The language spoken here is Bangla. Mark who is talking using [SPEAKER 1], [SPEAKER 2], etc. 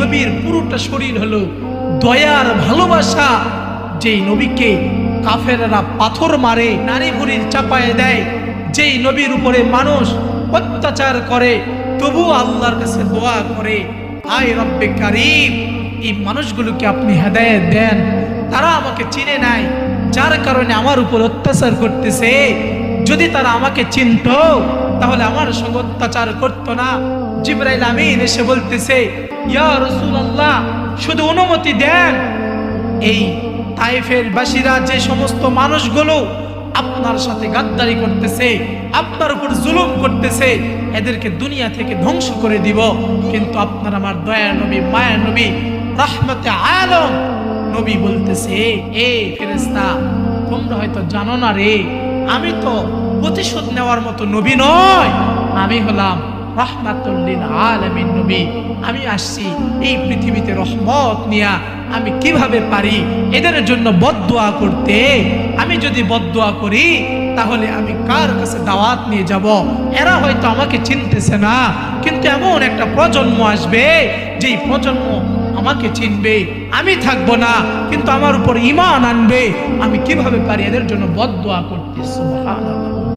[SPEAKER 1] নবীর পুরোটা শরীর হলো দয়ার ভালোবাসা। যেই নবীকে কাফেররা পাথর মারে, নারী ভুরির চাপায় দেয়, যেই নবীর উপরে মানুষ অত্যাচার করে, তবু আল্লাহর কাছে দোয়া করে, আয় রব্বে কারীম, এই মানুষগুলোকে আপনি হেদায়েত দেন। তারা আমাকে চিনে নাই, যার কারণে আমার উপর অত্যাচার করতেছে। যদি তারা আমাকে চিনত তাহলে আমার সঙ্গে অত্যাচার করতো না। জিবরাইল আমিন এসে বলতেছে, ইয়া রাসূলুল্লাহ, শুধু অনুমতি দেন, এই তায়েফের বাসীরা যে সমস্ত মানুষগুলো আপনার সাথে গাদ্দারি করতেছে, আপনার উপর জুলুম করতেছে, এদেরকে দুনিয়া থেকে ধ্বংস করে দিব। কিন্তু আপনার আমার দয়া নবী, মায়া নবী, রাহমাতে আলম নবী বলতেছে, এ ফেরেশতা, তোমরা হয়তো জানো না রে, আমি তো প্রতিশোধ নেওয়ার মতো নবী নয়, আমি হলাম রাহমাতুল লিল আলামিন নবী। আমি আসছি এই পৃথিবীতে রহমত নিয়া। আমি কিভাবে পারি এদের জন্য বদদুয়া করতে? আমি যদি বদদুয়া করি তাহলে আমি কার কাছে দাওয়াত নিয়ে যাব? এরা হয়তো আমাকে চিনতেছে না, কিন্তু এমন একটা প্রজন্ম আসবে যেই প্রজন্ম আমাকে চিনবে, আমি থাকবো না, কিন্তু আমার উপর ঈমান আনবে। আমি কিভাবে পারি এদের জন্য বদদুয়া করতে? সুবহানাল্লাহ।